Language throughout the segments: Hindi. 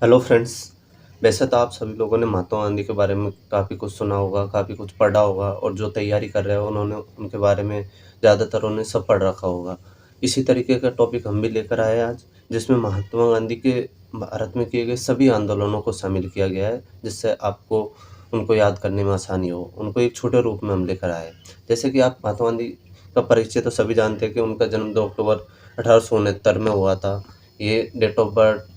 Hello friends. वैसे तो आप सभी लोगों ने महात्मा गांधी के बारे में काफ़ी कुछ सुना होगा, काफ़ी कुछ पढ़ा होगा और जो तैयारी कर रहे हैं उन्होंने उनके बारे में ज़्यादातर उन्हें सब पढ़ रखा होगा। इसी तरीके का टॉपिक हम भी लेकर आए आज, जिसमें महात्मा गांधी के भारत में किए गए सभी आंदोलनों को शामिल किया गया है, जिससे आपको उनको याद करने में आसानी हो। उनको एक छोटे रूप में हम लेकर आए। जैसे कि आप महात्मा गांधी का परिचय तो सभी जानते हैं कि उनका जन्म 2 अक्टूबर 1869 में हुआ था। ये डेट ऑफ बर्थ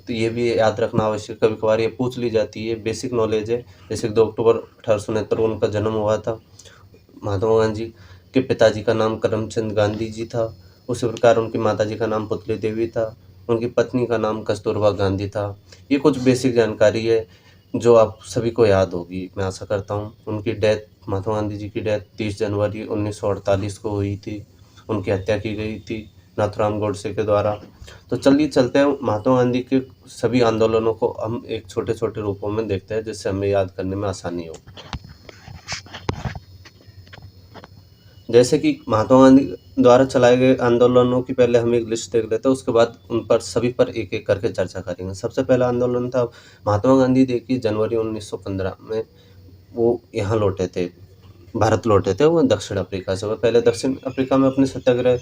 तो ये भी याद रखना आवश्यक, कभी-कभार ये पूछ ली जाती है, बेसिक नॉलेज है। जैसे कि 2 अक्टूबर 1869 को उनका जन्म हुआ था। महात्मा गांधी के पिताजी का नाम करमचंद गांधी जी था। उसी प्रकार उनकी माताजी का नाम पुतली देवी था। उनकी पत्नी का नाम कस्तूरबा गांधी था। ये कुछ बेसिक जानकारी है जो आप सभी को याद होगी, मैं आशा करता हूँ। उनकी डेथ महात्मा गांधी जी की डेथ 30 जनवरी 1948 को हुई थी। उनकी हत्या की गई थी नाथूराम गोडसे के द्वारा। तो चलिए चलते हैं महात्मा गांधी के सभी आंदोलनों को हम एक छोटे-छोटे रूपों में देखते हैं, जिससे हमें याद करने में आसानी हो। जैसे कि महात्मा गांधी द्वारा चलाए गए आंदोलनों की पहले हम एक लिस्ट देख लेते हैं, उसके बाद उन पर सभी पर एक-एक करके चर्चा करेंगे। सबसे पहला आंदोलन था महात्मा गांधी देखिए जनवरी 1915 में वो यहाँ लौटे थे, भारत लौटे थे, वो दक्षिण अफ्रीका से। वो पहले दक्षिण अफ्रीका में अपने सत्याग्रह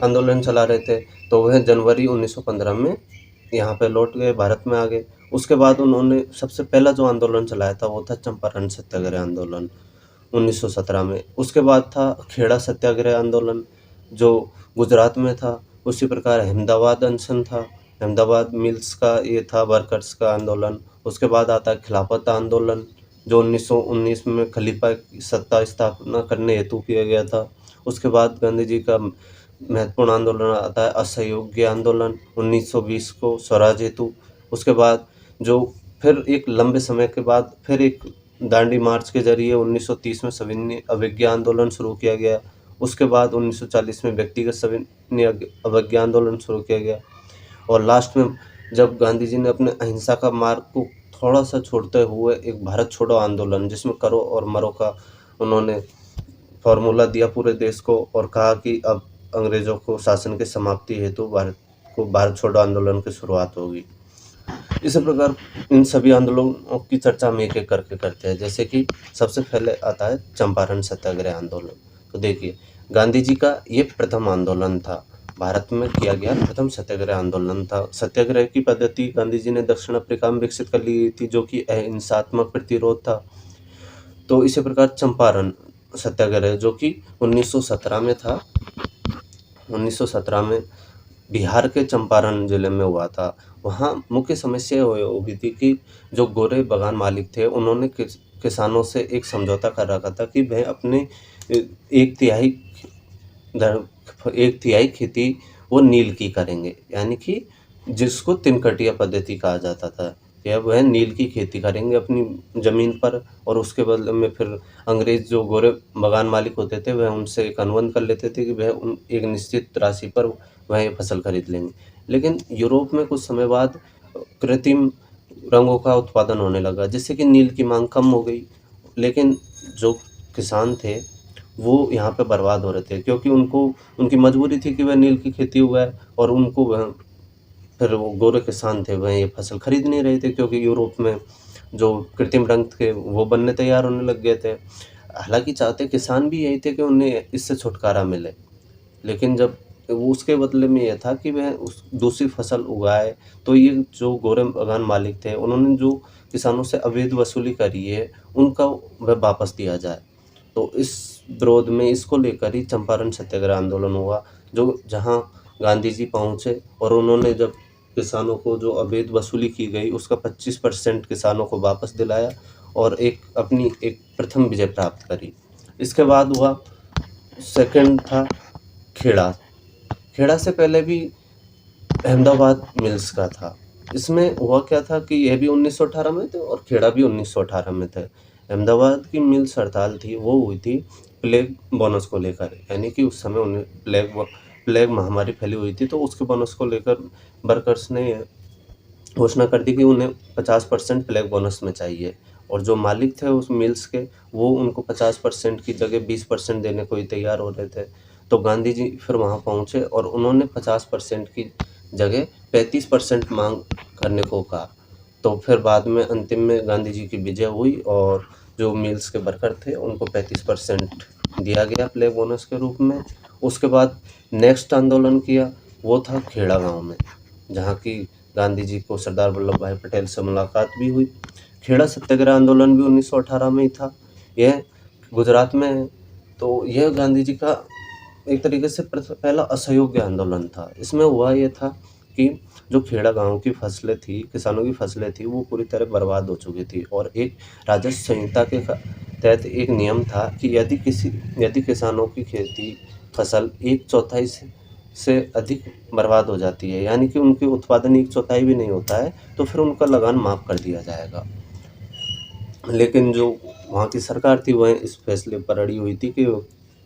आंदोलन चला रहे थे, तो वह जनवरी 1915 में यहाँ पे लौट गए, भारत में आ गए। उसके बाद उन्होंने सबसे पहला जो आंदोलन चलाया था वो था चंपारण सत्याग्रह आंदोलन 1917 में। उसके बाद था खेड़ा सत्याग्रह आंदोलन जो गुजरात में था। उसी प्रकार अहमदाबाद अनशन था, अहमदाबाद मिल्स का ये था वर्कर्स का आंदोलन। उसके बाद आता है खिलाफत आंदोलन जो 1919 में खलीफा की सत्ता स्थापना करने हेतु किया गया था। उसके बाद गांधी जी का महत्वपूर्ण आंदोलन आता है असहयोग्य आंदोलन 1920 को स्वराज हेतु। उसके बाद जो फिर एक लंबे समय के बाद फिर एक दांडी मार्च के जरिए 1930 में सविनय अवज्ञा आंदोलन शुरू किया गया। उसके बाद 1940 में व्यक्तिगत सविनय अवज्ञा आंदोलन शुरू किया गया और लास्ट में जब गांधी जी ने अपने अहिंसा का मार्ग को थोड़ा सा छोड़ते हुए एक भारत छोड़ो आंदोलन जिसमें करो और मरो का उन्होंने फॉर्मूला दिया पूरे देश को और कहा कि अब अंग्रेजों को शासन की समाप्ति हेतु भारत छोड़ो आंदोलन की शुरुआत होगी। इसी प्रकार इन सभी आंदोलनों की चर्चा हम एक-एक करके करते हैं। जैसे कि सबसे पहले आता है चंपारण सत्याग्रह आंदोलन। तो देखिए, गांधी जी का ये प्रथम आंदोलन था। भारत में किया गया प्रथम सत्याग्रह आंदोलन था। सत्याग्रह की पद्धति गांधी जी ने दक्षिण अफ्रीका में विकसित कर ली थी, जो कि अहिंसात्मक प्रतिरोध था। तो इसी प्रकार चंपारण सत्याग्रह जो कि 1917 में था। 1917 में बिहार के चंपारण जिले में हुआ था। वहाँ मुख्य समस्या हो गई थी कि जो गोरे बागान मालिक थे उन्होंने किसानों से एक समझौता कर रखा था कि वह अपने एक तिहाई एक तिहाई खेती वो नील की करेंगे, यानी कि जिसको तिनकटिया पद्धति कहा जाता था। या वह नील की खेती करेंगे अपनी ज़मीन पर और उसके बदले में फिर अंग्रेज़ जो गोरे बागान मालिक होते थे वह उनसे एक अनुबंध कर लेते थे कि वह उन एक निश्चित राशि पर वह ये फसल खरीद लेंगे। लेकिन यूरोप में कुछ समय बाद कृत्रिम रंगों का उत्पादन होने लगा जिससे कि नील की माँग कम हो गई। लेकिन जो किसान थे वो यहाँ पे बर्बाद हो रहे थे क्योंकि उनको उनकी मजबूरी थी कि वह नील की खेती उगाए और उनको वह फिर वो गोरे किसान थे वह ये फसल खरीद नहीं रहे थे क्योंकि यूरोप में जो कृत्रिम रंग थे वो बनने तैयार होने लग गए थे। हालाँकि चाहते किसान भी यही थे कि उन्हें इससे छुटकारा मिले। लेकिन जब वो उसके बदले में ये था कि वह उस दूसरी फसल उगाए, तो ये जो गोरे बागान मालिक थे उन्होंने जो किसानों से अवैध वसूली करी है, उनका वह वापस दिया जाए। तो इस विरोध में इसको लेकर ही चंपारण सत्याग्रह आंदोलन हुआ, जो जहाँ गांधी जी पहुँचे और उन्होंने जब किसानों को जो अवैध वसूली की गई उसका 25% किसानों को वापस दिलाया और एक अपनी एक प्रथम विजय प्राप्त करी। इसके बाद हुआ सेकंड था खेड़ा। खेड़ा से पहले भी अहमदाबाद मिल्स का था। इसमें हुआ क्या था कि यह भी 1918 में थे और खेड़ा भी 1918 में थे। अहमदाबाद की मिल्स हड़ताल थी वो हुई थी प्लेग बोनस को लेकर, यानी कि उस समय उन्हें प्लेग महामारी फैली हुई थी तो उसके बोनस को लेकर वर्कर्स ने घोषणा कर दी कि उन्हें 50% प्लेग बोनस में चाहिए और जो मालिक थे उस मिल्स के वो उनको 50% की जगह 20% देने को ही तैयार हो रहे थे। तो गांधी जी फिर वहाँ पहुँचे और उन्होंने 50% की जगह 35% मांग करने को कहा। तो फिर बाद में अंतिम में गांधी जी की विजय हुई और जो मिल्स के वर्कर थे उनको 35% दिया गया प्ले बोनस के रूप में। उसके बाद नेक्स्ट आंदोलन किया, वो था खेड़ा गाँव में, जहाँ की गांधी जी को सरदार वल्लभ भाई पटेल से मुलाकात भी हुई। खेड़ा सत्याग्रह आंदोलन भी 1918 में ही था, यह गुजरात में है। तो यह गांधी जी का एक तरीके से पहला असहयोग्य आंदोलन था। इसमें हुआ ये था कि जो खेड़ा गाँव की फसलें थी, किसानों की फसलें थी, वो पूरी तरह बर्बाद हो चुकी थी और एक राजस्व संहिता के तहत एक नियम था कि यदि किसानों की खेती फसल 1/4 से अधिक बर्बाद हो जाती है, यानी कि उनके उत्पादन 1/4 भी नहीं होता है, तो फिर उनका लगान माफ़ कर दिया जाएगा। लेकिन जो वहाँ की सरकार थी वह इस फैसले पर अड़ी हुई थी कि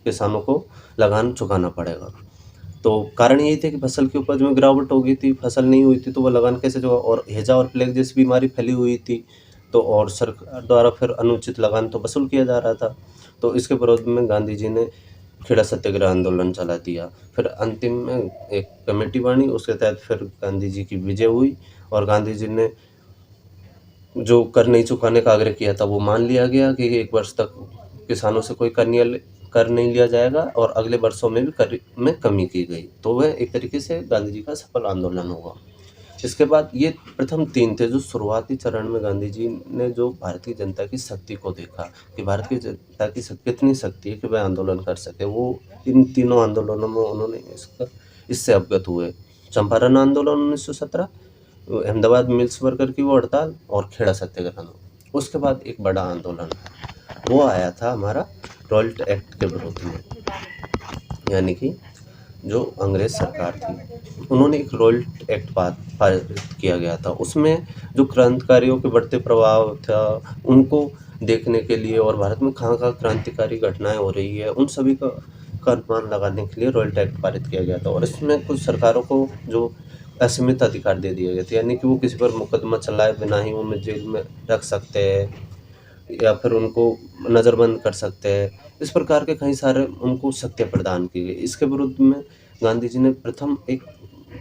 किसानों को लगान चुकाना पड़ेगा। तो कारण यही था कि फसल की उपज में गिरावट हो गई थी, फसल नहीं हुई थी तो वो लगान कैसे चुका, और हैजा और प्लेग जैसी बीमारी फैली हुई थी। तो और सरकार द्वारा फिर अनुचित लगान तो वसूल किया जा रहा था। तो इसके विरोध में गांधी जी ने खेड़ा सत्याग्रह आंदोलन चला दिया। फिर अंतिम में एक कमेटी बनी, उसके तहत फिर गांधी जी की विजय हुई और गांधी जी ने जो कर नहीं चुकाने का आग्रह किया था वो मान लिया गया कि 1 वर्ष तक किसानों से कोई कर नहीं लिया जाएगा और अगले वर्षों में भी कर में कमी की गई। तो वह एक तरीके से गांधी जी का सफल आंदोलन हुआ। इसके बाद ये प्रथम 3 थे जो शुरुआती चरण में गांधी जी ने जो भारतीय जनता की शक्ति को देखा कि भारतीय जनता की कितनी शक्ति है कि वह आंदोलन कर सके। वो इन तीनों आंदोलनों में उन्होंने इससे अवगत हुए। चंपारण आंदोलन 1917, अहमदाबाद मिल्स वर्कर की वो हड़ताल और खेड़ा सत्याग्रह। उसके बाद एक बड़ा आंदोलन वो आया था हमारा रॉयल्ट एक्ट के विरोध में, यानी कि जो अंग्रेज सरकार थी उन्होंने एक रॉयल्ट एक्ट पारित किया गया था। उसमें जो क्रांतिकारियों के बढ़ते प्रभाव था उनको देखने के लिए और भारत में कहाँ क्रांतिकारी घटनाएं हो रही है उन सभी का अनुमान लगाने के लिए रॉयल्ट एक्ट पारित किया गया था। और इसमें कुछ सरकारों को जो असीमित अधिकार दे दिए गए थे, यानी कि वो किसी पर मुकदमा चलाए बिना ही उन्हें जेल में रख सकते हैं या फिर उनको नज़रबंद कर सकते हैं। इस प्रकार के कई सारे उनको शक्तियाँ प्रदान की गई। इसके विरुद्ध में गांधी जी ने प्रथम एक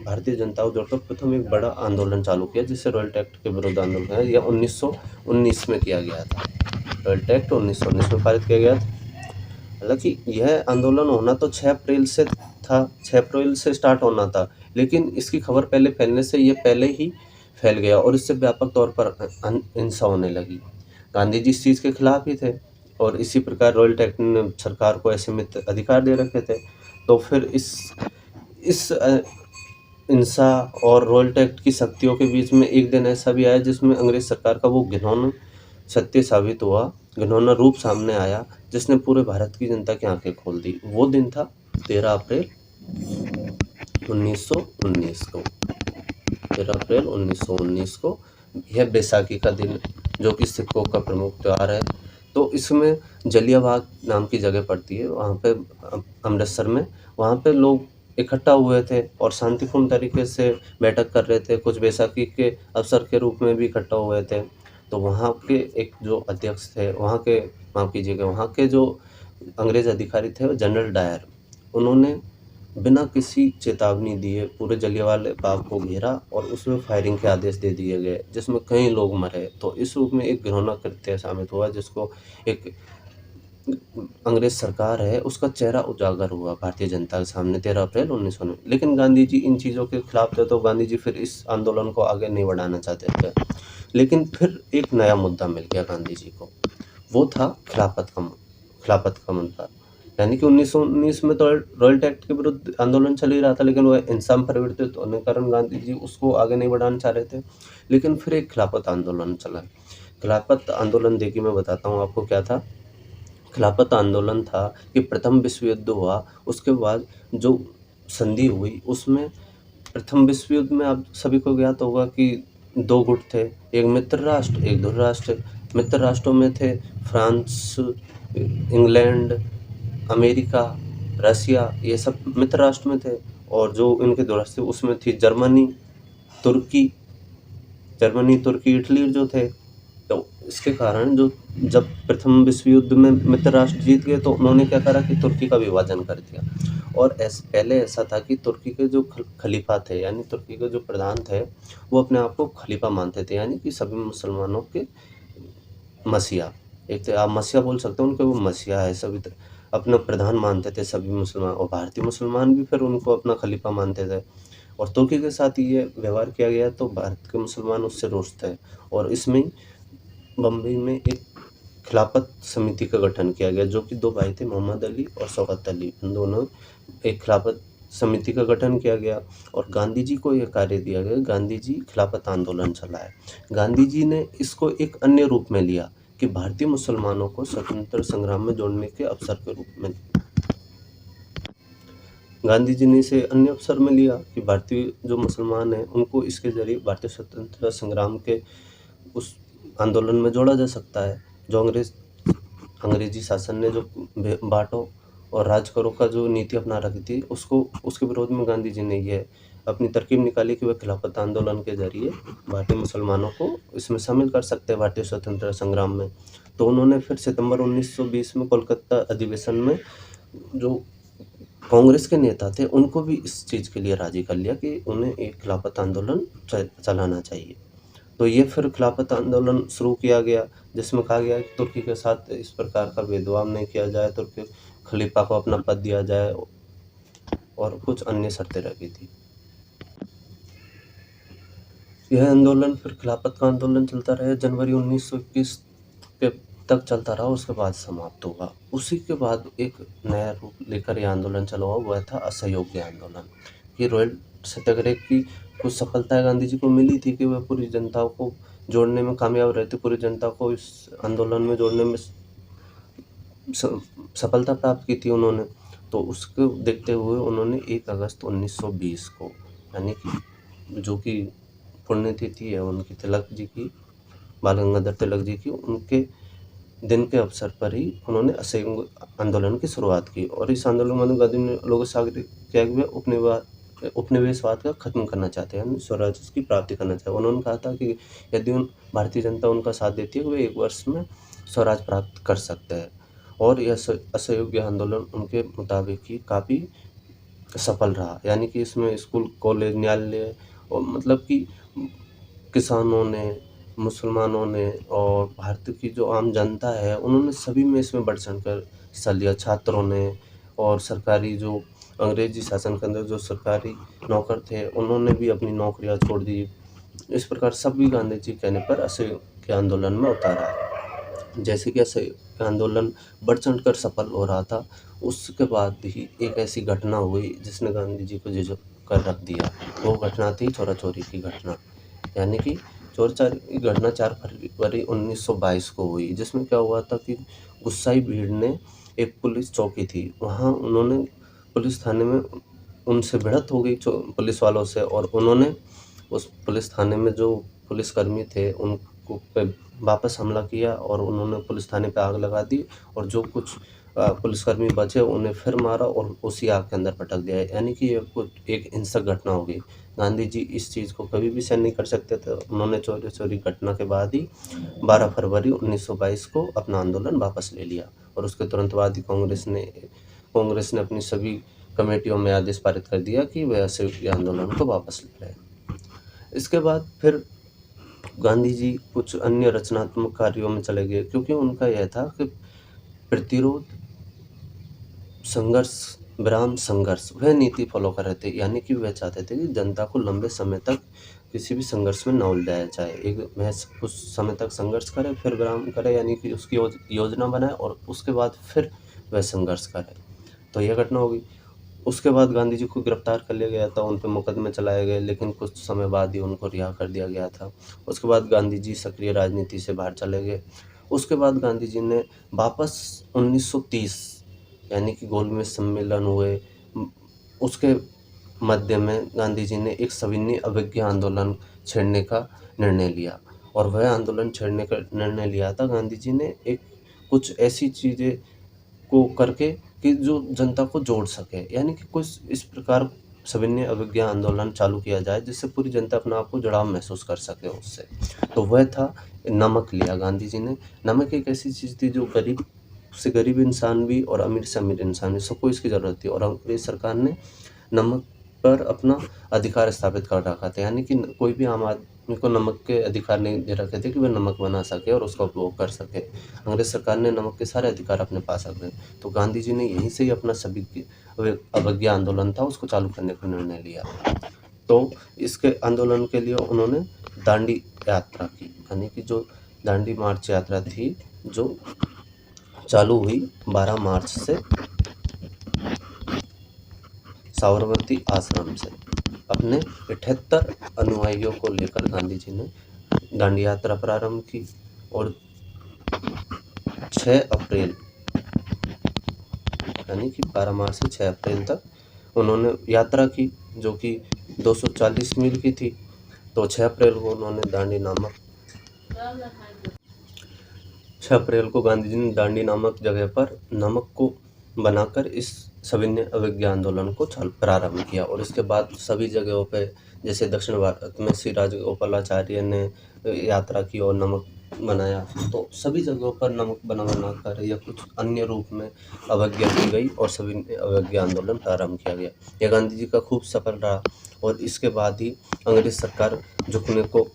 भारतीय जनता को जोड़कर प्रथम एक बड़ा आंदोलन चालू किया, जिसे रॉयल्ट एक्ट के विरुद्ध आंदोलन है। यह 1919 में किया गया था। रॉयल्ट एक्ट 1919 में पारित किया गया था। हालांकि यह आंदोलन होना तो 6 अप्रैल से था, 6 अप्रैल से स्टार्ट होना था, लेकिन इसकी खबर पहले फैलने से ये पहले ही फैल गया और इससे व्यापक तौर पर हिंसा होने लगी। गांधी जी इस चीज़ के खिलाफ ही थे और इसी प्रकार रॉयल्ट एक्ट ने सरकार को असीमित अधिकार दे रखे थे। तो फिर इस हिंसा और रॉयल्ट एक्ट की शक्तियों के बीच में एक दिन ऐसा भी आया जिसमें अंग्रेज सरकार का वो घिनौना सत्य साबित हुआ, घिनौना रूप सामने आया, जिसने पूरे भारत की जनता की आंखें खोल दी। वो दिन था 13 अप्रैल 1919 को। 13 अप्रैल 1919 को यह बैसाखी का दिन, जो कि सिखों का प्रमुख त्यौहार है। तो इसमें जलियांबाग नाम की जगह पड़ती है, वहाँ पे अमृतसर में, वहाँ पे लोग इकट्ठा हुए थे और शांतिपूर्ण तरीके से बैठक कर रहे थे। कुछ बैसाखी के अवसर के रूप में भी इकट्ठा हुए थे। तो वहाँ के एक जो अध्यक्ष थे, वहाँ के माफ़ कीजिएगा, वहाँ के जो अंग्रेज अधिकारी थे वो जनरल डायर, उन्होंने बिना किसी चेतावनी दिए पूरे जलियांवाला बाग को घेरा और उसमें फायरिंग के आदेश दे दिए गए, जिसमें कई लोग मरे। तो इस रूप में एक घिनौना कृत्य साबित हुआ, जिसको एक अंग्रेज सरकार है उसका चेहरा उजागर हुआ भारतीय जनता के सामने 13 अप्रैल 1919। लेकिन गांधी जी इन चीज़ों के खिलाफ थे, तो गांधी जी फिर इस आंदोलन को आगे नहीं बढ़ाना चाहते थे। लेकिन फिर एक नया मुद्दा मिल गया गांधी जी को, वो था खिलाफत का मुद्दा। यानी कि 1919 में तो रॉयल्ट एक्ट के विरुद्ध आंदोलन चल ही रहा था, लेकिन वह हिंसा में परिवर्तित होने के कारण गांधी जी उसको आगे नहीं बढ़ाना चाह रहे थे। लेकिन फिर एक खिलाफत आंदोलन चला। खिलाफत आंदोलन देखिए मैं बताता हूँ आपको क्या था। खिलाफत आंदोलन था कि प्रथम विश्व युद्ध हुआ, उसके बाद जो संधि हुई उसमें प्रथम विश्व युद्ध में आप सभी को ज्ञात होगा कि 2 गुट थे, एक मित्र राष्ट्र, एक ध्रुव राष्ट्र। मित्र राष्ट्रों में थे फ्रांस, इंग्लैंड, अमेरिका, रसिया, ये सब मित्र राष्ट्र में थे। और जो इनके ध्रुव राष्ट्र उसमें थी जर्मनी, तुर्की, इटली जो थे। तो इसके कारण जो जब प्रथम विश्व युद्ध में मित्र राष्ट्र जीत गए तो उन्होंने क्या करा कि तुर्की का विभाजन कर दिया और पहले ऐसा था कि तुर्की के जो खलीफा थे, यानी तुर्की के जो प्रधान थे, वो अपने आप को खलीफा मानते थे, यानी कि सभी मुसलमानों के मसीहा। एक तो आप मसीहा बोल सकते हो, उनके वो मसीहा है, सभी अपना प्रधान मानते थे सभी मुसलमान, और भारतीय मुसलमान भी फिर उनको अपना खलीफा मानते थे। और तुर्की के साथ ये व्यवहार किया गया तो भारत के मुसलमान उससे रोष थे, और इसमें बम्बई में एक खिलाफत समिति का गठन किया गया, जो कि 2 भाई थे, मोहम्मद अली और शौकत अली। इन दोनों एक खिलाफत समिति का गठन किया गया और गांधी जी को यह कार्य दिया गया, गांधी जी खिलाफत आंदोलन चलाए। गांधी जी ने इसको एक अन्य रूप में लिया कि भारतीय मुसलमानों को स्वतंत्र संग्राम में जोड़ने के अवसर के रूप में। गांधी जी ने इसे अन्य अवसर में लिया कि भारतीय जो मुसलमान हैं उनको इसके ज़रिए भारतीय स्वतंत्रता संग्राम के उस आंदोलन में जोड़ा जा सकता है, जो अंग्रेजी शासन ने जो बाँटो और राज करो का जो नीति अपना रखी थी, उसको उसके विरोध में गांधी जी ने ये अपनी तरकीब निकाली कि वह खिलाफत आंदोलन के ज़रिए भारतीय मुसलमानों को इसमें शामिल कर सकते हैं भारतीय स्वतंत्रता संग्राम में। तो उन्होंने फिर सितंबर 1920 में कोलकाता अधिवेशन में जो कांग्रेस के नेता थे, उनको भी इस चीज़ के लिए राज़ी कर लिया कि उन्हें एक खिलाफत आंदोलन चलाना चाहिए। तो ये फिर खिलाफत आंदोलन शुरू किया गया, जिसमें कहा गया कि तुर्की के साथ इस प्रकार का भेदभाव नहीं किया जाए, तुर्की खलीफा को अपना पद दिया जाए और कुछ अन्य शर्तें रखी थी। यह आंदोलन फिर खिलाफत का आंदोलन चलता रहा, जनवरी 1921 के तक चलता रहा, उसके बाद समाप्त हुआ। उसी के बाद एक नया रूप लेकर यह आंदोलन चला हुआ, वह था असहयोग आंदोलन। ये रॉयल सत्याग्रह की कुछ सफलताएं गांधी जी को मिली थी कि वह पूरी जनता को जोड़ने में कामयाब रहे थे, पूरी जनता को इस आंदोलन में जोड़ने में सफलता प्राप्त की थी उन्होंने। तो उसको देखते हुए उन्होंने 1 अगस्त 1920 को, यानी कि जो कि पुण्यतिथि है उनकी तिलक जी की, बाल गंगाधर तिलक जी की, उनके दिन के अवसर पर ही उन्होंने असहयोग आंदोलन की शुरुआत की। और इस आंदोलन में गांधी ने लोगों से आग्रह किया कि वे उपनिवेशवाद का खत्म करना चाहते हैं, स्वराज की प्राप्ति करना चाहते हैं। उन्होंने कहा था कि यदि भारतीय जनता उनका साथ देती है तो वे 1 वर्ष में स्वराज प्राप्त कर सकते हैं। और यह असहयोग आंदोलन उनके मुताबिक ही काफ़ी सफल रहा, यानी कि इसमें स्कूल, कॉलेज, न्यायालय और मतलब कि किसानों ने, मुसलमानों ने और भारत की जो आम जनता है, उन्होंने सभी में इसमें बढ़-चढ़ कर हिस्सा लिया। छात्रों ने और सरकारी जो अंग्रेजी शासन के अंदर जो सरकारी नौकर थे, उन्होंने भी अपनी नौकरियाँ छोड़ दी। इस प्रकार सभी गांधी जी कहने पर असहयोग के आंदोलन में उतारा। जैसे कि असहयोग आंदोलन बढ़-चढ़ कर सफल हो रहा था, उसके बाद ही एक ऐसी घटना हुई जिसने गांधी जी को झिझक कर रख दिया। वो घटना थी चोरा-चोरी की घटना, यानी कि चोरी की घटना 4 फरवरी 1922 को हुई, जिसमें क्या हुआ था कि गुस्साई भीड़ ने एक पुलिस चौकी थी, वहाँ उन्होंने पुलिस थाने में उनसे भिड़ंत हो गई पुलिस वालों से, और उन्होंने उस पुलिस थाने में जो पुलिसकर्मी थे उनको पे वापस हमला किया और उन्होंने पुलिस थाने पे आग लगा दी, और जो कुछ पुलिसकर्मी बचे उन्हें फिर मारा और उसी आग के अंदर पटक दिया। यानी कि ये कुछ एक हिंसक घटना हो गई। गांधी जी इस चीज़ को कभी भी सहन नहीं कर सकते थे। उन्होंने चोरी घटना के बाद ही 12 फरवरी 1922 को अपना आंदोलन वापस ले लिया, और उसके तुरंत बाद ही कांग्रेस ने अपनी सभी कमेटियों में आदेश पारित कर दिया कि वह असहयोग आंदोलन को वापस ले रहे हैं। इसके बाद फिर गांधी जी कुछ अन्य रचनात्मक कार्यों में चले गए, क्योंकि उनका यह था कि प्रतिरोध, संघर्ष, विराम, संघर्ष, वह नीति फॉलो कर रहे थे। यानी कि वह चाहते थे कि जनता को लंबे समय तक किसी भी संघर्ष में न उलझाया जाए। एक वह कुछ समय तक संघर्ष करे, फिर विराम करे, यानी कि उसकी योजना बनाए और उसके बाद फिर वह संघर्ष करे। तो यह घटना हो गई। उसके बाद गांधी जी को गिरफ्तार कर लिया गया था, उन पे मुकदमे चलाए गए, लेकिन कुछ समय बाद ही उनको रिहा कर दिया गया था। उसके बाद गांधी जी सक्रिय राजनीति से बाहर चले गए। उसके बाद गांधी जी ने वापस 1930, यानी कि गोलमेज सम्मेलन हुए, उसके मध्य में गांधी जी ने एक सविनय अवज्ञा आंदोलन छेड़ने का निर्णय लिया, और वह आंदोलन छेड़ने का निर्णय लिया था गांधी जी ने एक कुछ ऐसी चीज़ें को करके कि जो जनता को जोड़ सके, यानी कि कुछ इस प्रकार सविनय अवज्ञा आंदोलन चालू किया जाए जिससे पूरी जनता अपने आप को जुड़ाव महसूस कर सके उससे। तो वह था, नमक लिया गांधी जी ने। नमक एक ऐसी चीज़ थी जो गरीब से गरीब इंसान भी और अमीर से अमीर इंसान भी, सबको इसकी ज़रूरत थी। और अंग्रेज़ सरकार ने नमक पर अपना अधिकार स्थापित कर रखा था, यानी कि कोई भी आम आदमी को नमक के अधिकार नहीं दे रखे थे कि वह नमक बना सके और उसका उपयोग कर सके। अंग्रेज़ सरकार ने नमक के सारे अधिकार अपने पास रख लिए। तो गांधी जी ने यहीं से ही अपना सभी अवज्ञा आंदोलन था उसको चालू करने का निर्णय लिया। तो इसके आंदोलन के लिए उन्होंने दांडी यात्रा की, यानी कि जो दांडी मार्च यात्रा थी, जो चालू हुई 12 मार्च से साबरमती आश्रम से। अपने 78 अनुयायियों को लेकर गांधी जी ने दांडी यात्रा प्रारंभ की और 6 अप्रैल यानी कि 12 मार्च से 6 अप्रैल तक उन्होंने यात्रा की, जो कि 240 मील की थी। तो 6 अप्रैल को उन्होंने दांडी नामक 6 अप्रैल को गांधी जी ने दांडी नामक जगह पर नमक को बनाकर इस सविनय अवज्ञा आंदोलन को प्रारंभ किया। और इसके बाद सभी जगहों पे, जैसे दक्षिण भारत में श्री राजगोपालाचार्य ने यात्रा की और नमक बनाया, तो सभी जगहों पर नमक बनाकर या कुछ अन्य रूप में अवज्ञा की गई और सविनय अवज्ञा आंदोलन प्रारंभ किया गया। यह गांधी जी का खूब सफल रहा और इसके बाद ही अंग्रेज सरकार झुकने को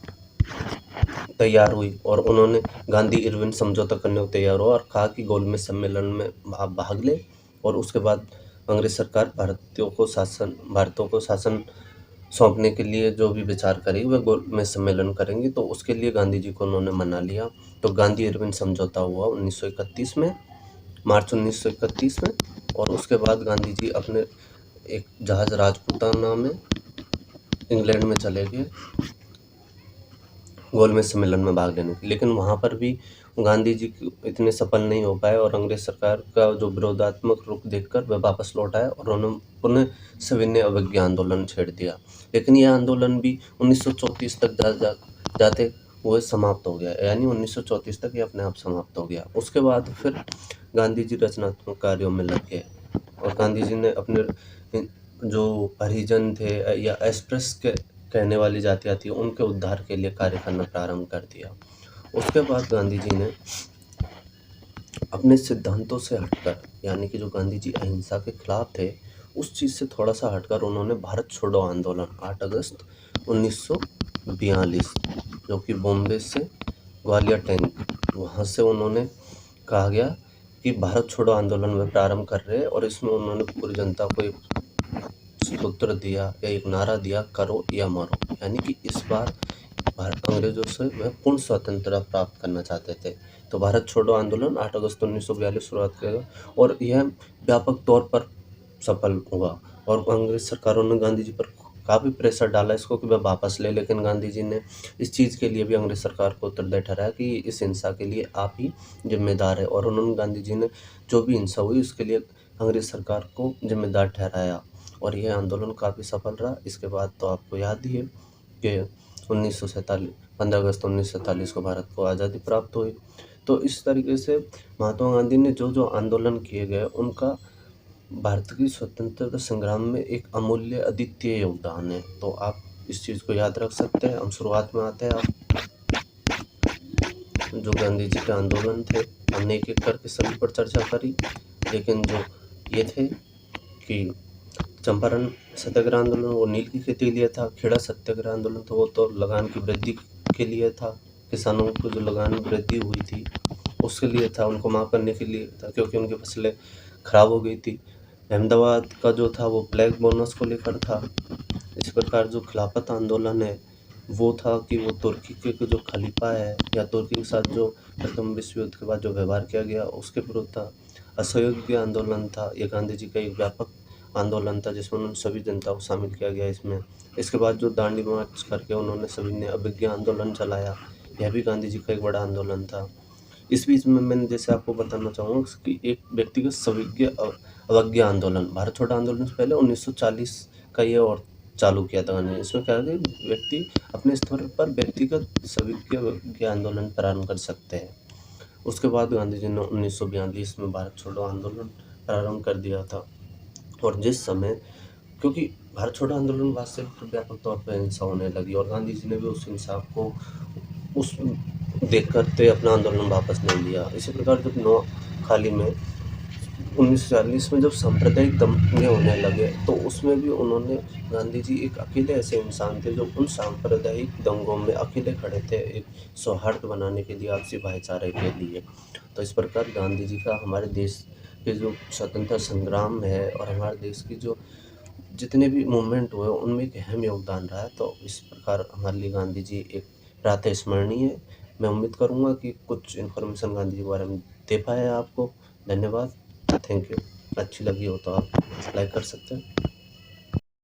तैयार हुई और उन्होंने गांधी इरविन समझौता करने को तैयार हुआ और कहा कि गोलमेज सम्मेलन में आप भाग ले और उसके बाद अंग्रेज सरकार भारतीयों को शासन सौंपने के लिए जो भी विचार करेगी वह गोलमेज सम्मेलन करेंगे। तो उसके लिए गांधी जी को उन्होंने मना लिया। तो गांधी इरविन समझौता हुआ 1931 में, मार्च 1931 में। और उसके बाद गांधी जी अपने एक जहाज राजपूताना में इंग्लैंड में चले गए गोलमेज सम्मेलन में भाग लेने के, लेकिन वहाँ पर भी गांधी जी इतने सफल नहीं हो पाए और अंग्रेज सरकार का जो विरोधात्मक रुख देखकर वह वापस लौट आए और उन्होंने पुनः सविनय अवज्ञा आंदोलन छेड़ दिया। लेकिन यह आंदोलन भी 1934 तक जाते हुए समाप्त हो गया, यानी 1934 तक ये अपने आप समाप्त हो गया। उसके बाद फिर गांधी जी रचनात्मक कार्यों में लग गए और गांधी जी ने अपने जो परिजन थे या एक्सप्रेस के कहने वाली जातियाँ थी उनके उद्धार के लिए कार्य करना प्रारंभ कर दिया। उसके बाद गांधी जी ने अपने सिद्धांतों से हटकर, यानी कि जो गांधी जी अहिंसा के खिलाफ थे उस चीज़ से थोड़ा सा हटकर उन्होंने भारत छोड़ो आंदोलन 8 अगस्त 1942, जो कि बॉम्बे से ग्वालियर टैंक, वहाँ से उन्होंने कहा गया कि भारत छोड़ो आंदोलन में प्रारंभ कर रहे हैं और इसमें उन्होंने पूरी जनता को एक सूत्र दिया या एक नारा दिया, करो या मरो, यानी कि इस बार भारत अंग्रेजों से वह पूर्ण स्वतंत्रता प्राप्त करना चाहते थे। तो भारत छोड़ो आंदोलन 8 अगस्त 1942 शुरुआत किया और यह व्यापक तौर पर सफल हुआ और अंग्रेज सरकारों ने गांधी जी पर काफ़ी प्रेशर डाला इसको कि वह वापस ले, लेकिन गांधी जी ने इस चीज़ के लिए भी अंग्रेज सरकार को उत्तरदायी ठहराया कि इस हिंसा के लिए आप ही जिम्मेदार है और उन्होंने गांधी जी ने जो भी हिंसा हुई उसके लिए अंग्रेज सरकार को जिम्मेदार ठहराया और यह आंदोलन काफ़ी सफल रहा। इसके बाद तो आपको याद ही है कि 15 अगस्त 1947 को भारत को आज़ादी प्राप्त हुई। तो इस तरीके से महात्मा गांधी ने जो जो आंदोलन किए गए उनका भारत की स्वतंत्रता संग्राम में एक अमूल्य अद्वितीय योगदान है। तो आप इस चीज़ को याद रख सकते हैं। हम शुरुआत में आते हैं, आप जो गांधी जी के आंदोलन थे हमने एक एक करके सभी पर चर्चा करी, लेकिन जो ये थे कि चंपारण सत्याग्रह आंदोलन वो नील की खेती के लिए था, खेड़ा सत्याग्रह आंदोलन तो वो तो लगान की वृद्धि के लिए था, किसानों को जो लगान वृद्धि हुई थी उसके लिए था, उनको माफ़ करने के लिए था क्योंकि उनकी फसलें खराब हो गई थी। अहमदाबाद का जो था वो ब्लैक बोनस को लेकर था। इस प्रकार जो खिलाफत आंदोलन है वो था कि वो तुर्की के जो खलीफा है या तुर्की के साथ जो प्रथम विश्व युद्ध के बाद जो व्यवहार किया गया उसके विरुद्ध था। असहयोग आंदोलन था, ये गांधी जी का एक व्यापक आंदोलन था जिसमें उन्होंने सभी जनता को शामिल किया गया इसमें। इसके बाद जो दांडी मार्च करके उन्होंने सभी ने अवज्ञा आंदोलन चलाया, यह भी गांधी जी का एक बड़ा आंदोलन था। इस बीच में मैंने जैसे आपको बताना चाहूँगा कि एक व्यक्तिगत अवज्ञा आंदोलन, भारत छोड़ो आंदोलन से पहले 1940 का ये और चालू किया था गांधी ने। इसमें क्या है कि व्यक्ति अपने स्तर पर व्यक्तिगत अवज्ञा आंदोलन प्रारंभ कर सकते हैं। उसके बाद गांधी जी ने 1942 में भारत छोड़ो आंदोलन प्रारंभ कर दिया था और जिस समय, क्योंकि भारत छोड़ो आंदोलन वास्तविक व्यापक तौर पर हिंसा होने लगी और गांधी जी ने भी उस हिंसा को उस देख करते अपना आंदोलन वापस नहीं लिया। इसी प्रकार जब हाल ही में 1940 में जब सांप्रदायिक दंगे होने लगे, तो उसमें भी उन्होंने गांधी जी एक अकेले ऐसे इंसान थे जो उन सांप्रदायिक दंगों में अकेले खड़े थे, एक सौहार्द बनाने के लिए, आपसी भाईचारे के लिए। तो इस प्रकार गांधी जी का हमारे देश के जो स्वतंत्रता संग्राम है और हमारे देश की जो जितने भी मूवमेंट हुए, उनमें एक अहम योगदान रहा है। तो इस प्रकार हमारे लिए गांधी जी एक प्रातःस्मरणीय है। मैं उम्मीद करूँगा कि कुछ इन्फॉर्मेशन गांधी जी के बारे में दे पाया आपको। धन्यवाद। Thank you. अच्छी लगी हो तो आप लाइक कर सकते हैं।